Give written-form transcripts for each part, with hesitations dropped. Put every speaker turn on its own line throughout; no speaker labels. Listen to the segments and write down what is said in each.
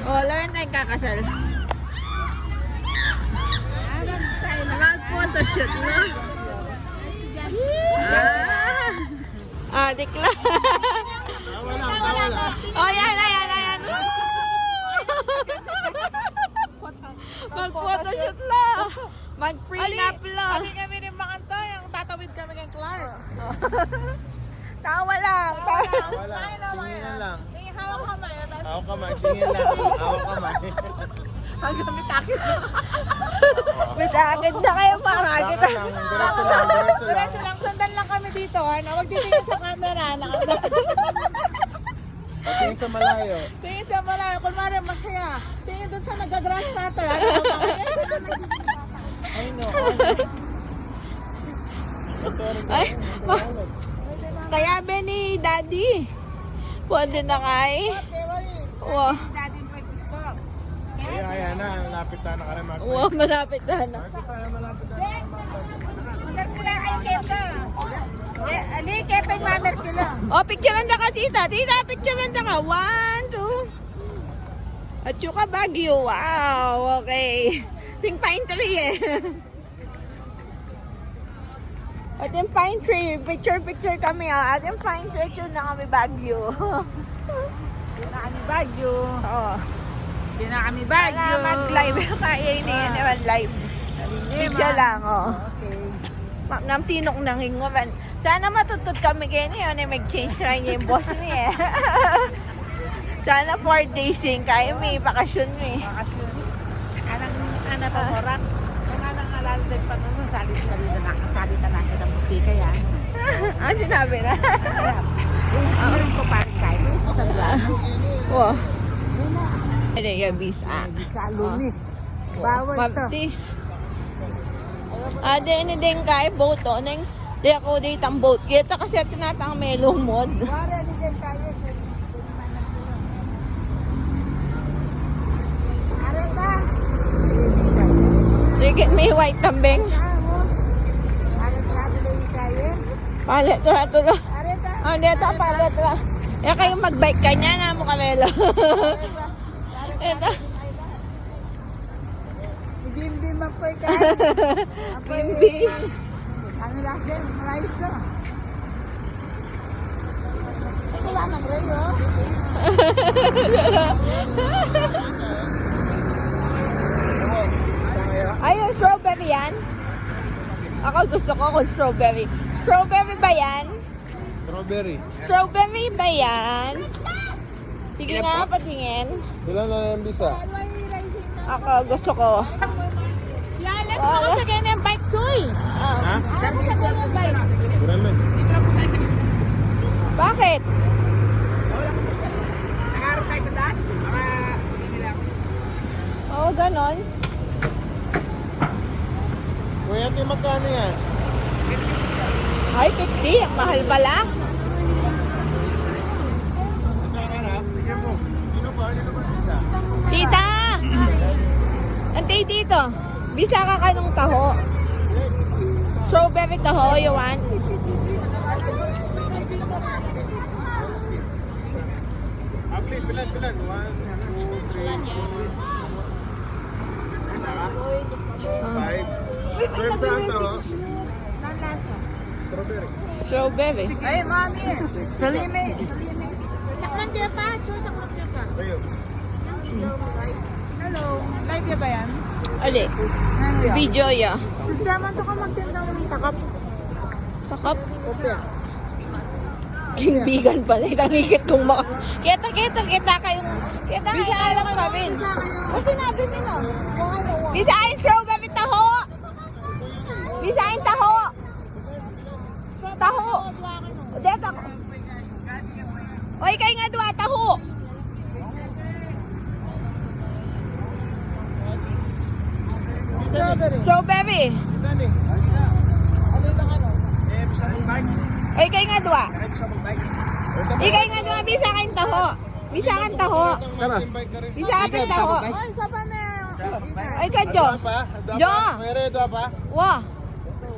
Oh, lawan tayo kakasal. Mag-photoshoot, no? Dikla. Oh, yan. Mag-photoshoot lang. Mag-prenup lang.
Hindi kami rin makanta, yung tatawid kami kay Clark.
Tawa lang.
Singin lang.
Hawak kamay.
Hawak kamay, singin lang. Hawak kamay.
Hanggang mitakit.
Bitakit na kayo, maragit.
Diretso lang.
Diretso lang, sundan lang kami dito. Huwag titingin sa camera.
Tingin sa malayo.
Tingin sa malayo. Kung mara masaya. Tingin dun sa nag-grass cutter.
Ay, no.
Ay, kaya ba ni Daddy? Pwede na kay? Wow.
Ayan na, malapit na ka rin mag-bike.
Wow, malapit na.
Malapit na.
Mother ko lang ay Kepa. Ali, Kepa yung mother ko lang.
Oh, picture na ka, tita. Tita, picture na ka. 1, 2. At yung Baguio. Wow, okay. Ting pine tree eh. At yung pine tree. Picture kami. At yung pine tree, yun na kami Baguio.
Hindi na kami Baguio.
Oo.
Hindi na kami Baguio.
Para mag-live. Kaya yun eh. Naman live. Picture lang, oh.
Okay.
Nam tinok nang hingaman. Sana matutod kami kayo niyo na mag-change na niya yung boss niya. Sana 4 days yung kaya may bakasyon mo eh.
Anak pa morak. Kung anang alalagdag pa naman, salita na siya ng buti kaya.
Sinabi na.
Meron ko pa rin kayo.
Wow. Ano yung visa?
Sa lunis. Bawal to.
Mabtis. Di din kaya boat o. Di ako dito ang boat. Kita kasi tinatang may lumod.
Wala ni din kayo. Areta.
Sige, may white tambeng.
Areta ni kayo.
Palit to.
Areta.
Dito palit to. Kayo mag-bike ka niya na mo kamelo. Ito.
Bimbi mapoy ka.
Bimbi.
Ano lang din, rice to. Wala nang rayo.
Ayun, strawberry yan? Ako gusto ko kung strawberry. Strawberry ba yan?
Strawberry.
Strawberry ba yan? Sige nga, patingin.
Ilan na yung bisa?
Ako gusto ko.
Yeah, let's go sa ganyan bike choy.
Ha?
Let's go sa ganyan bike.
Guramen.
Bakit?
Nakaroon tayo sa daan?
Oo, ganon.
Kuya, ito magkano yan?
Ay, 50. Ang mahal pala.
Isa ka na? Bigyan mo. Sino ba bisa?
Tita! Antay dito. Bisa ka kanong taho. Strawberry taho, you want?
Agli, pilan. 1, 2, 3, 5. Pero saan to? Strawberry.
Strawberry.
Ay, mami. Salimi. Takman dia pa. Choy, takman dia pa.
Ayun.
Hello. Live ya ba yan?
Ali. Video ya.
Sistema to ka magtinda ng takap.
Takap.
Kopya.
Kingbigan pala. Itangikit kong maka... Kita kayong... Kita
Bisa
kayo alam
kayo,
kami.
bisa kayo.
O sinabi mo no?
Ano?
Bisa kayo strawberry taho. Bisa kayo taho. Taho. O dito ako. O ikay nga doon, taho.
Strawberry.
Strawberry.
Dani.
Ano lang ano?
Sa bike.
O ikay nga doon.
Sa bike.
Ikay nga doon, bisa kayo taho. Bisa kayo taho.
Tara.
Bisa kayo taho.
Ay, sa pa na.
Ay ka, Jo. Jo.
Mayroon ito pa?
Wah.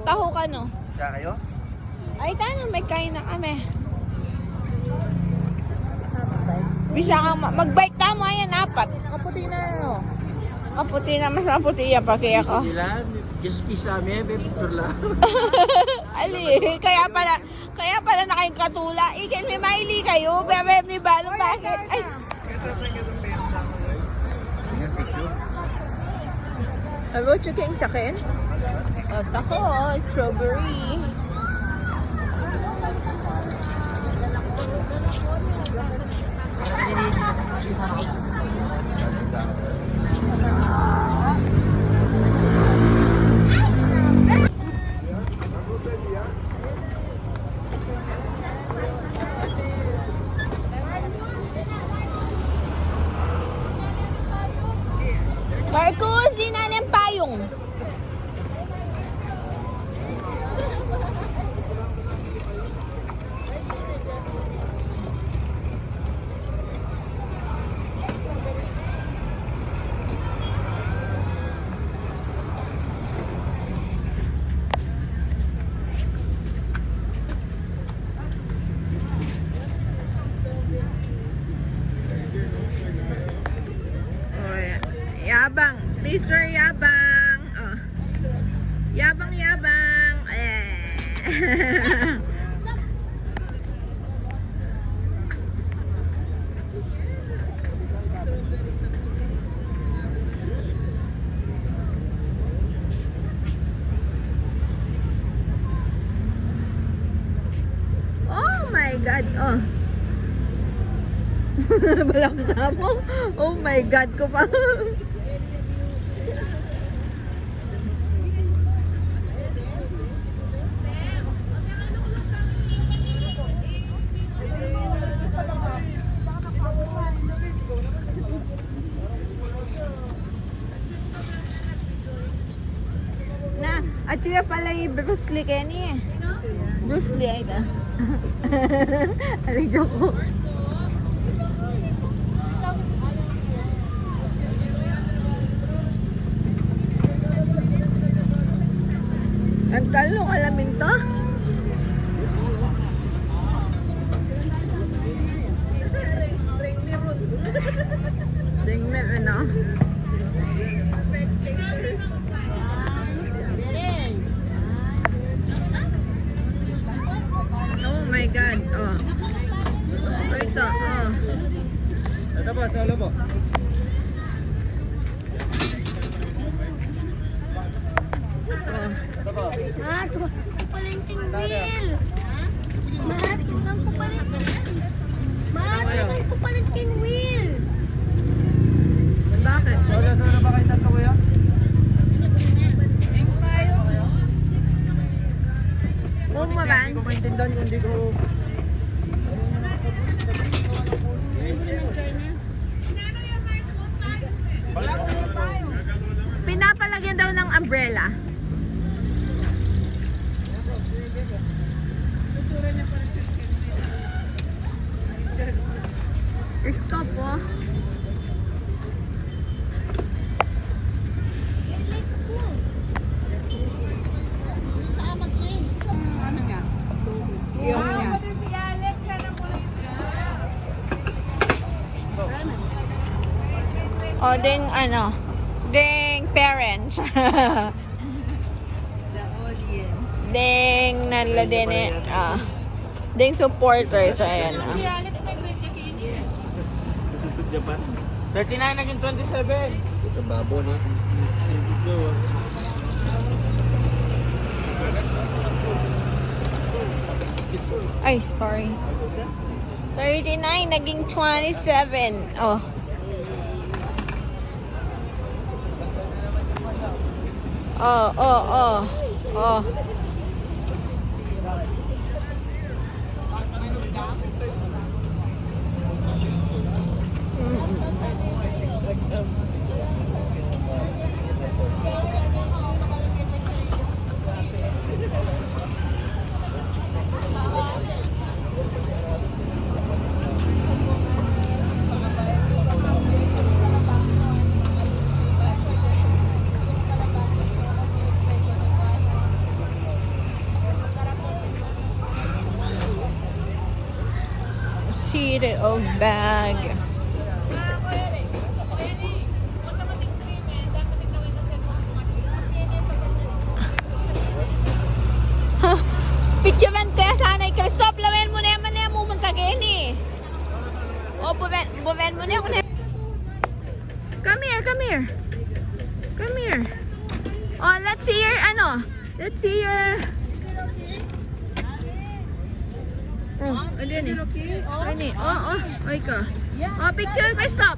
Taho ka no.
Siya kayo?
Ay, tana, may kain na kami. Bisa kang mag-bike tamo yan apat. Kaputi na ano. Kaputi na mas maputi yan pa kaya ko.
Sila, just isa may picture lang.
Ali, kaya pala na kayong katula. Ikan may maili kayo. Bebe, may balong bakit? Ay.
Ayan, tissue.
Ano, chicken sa akin? At ako, strawberry. Marcos, di na ng payong. Yabang, Mr. Yabang. Oh. Yabang, yabang. Oh my God. Oh. Balang mo. Oh my God ko pa. Na, at siya pala yung Bruce Lee Kenny eh. Bruce Lee ay ito. Aling joke ko. Ang talong alamin to? Ring me, ano? Oh my God, oh. Ito, oh.
Ito po, solo po.
Oh.
Ito po.
Tingnan ko pala yung wheel.
Bakit?
Solo ba kayo tatlo kuya?
Bumaban?
Hindi ko maintindihan kung hindi ko...
Pinapalagyan daw ng umbrella. Stop po. Yung niya. O, ding ano, ding parents. Ding nala din eh. Ding supporters. Ayan.
Japan. 39 naging 27. Ito babo na.
Ay, sorry. 39 naging 27. Oh. Oh, oh, oh. Oh. City of Bag. see your, ano? Let's see your... Oh, ano yun eh? Ano eh? Oh, oh. Oy ka. Oh, picture ka, stop.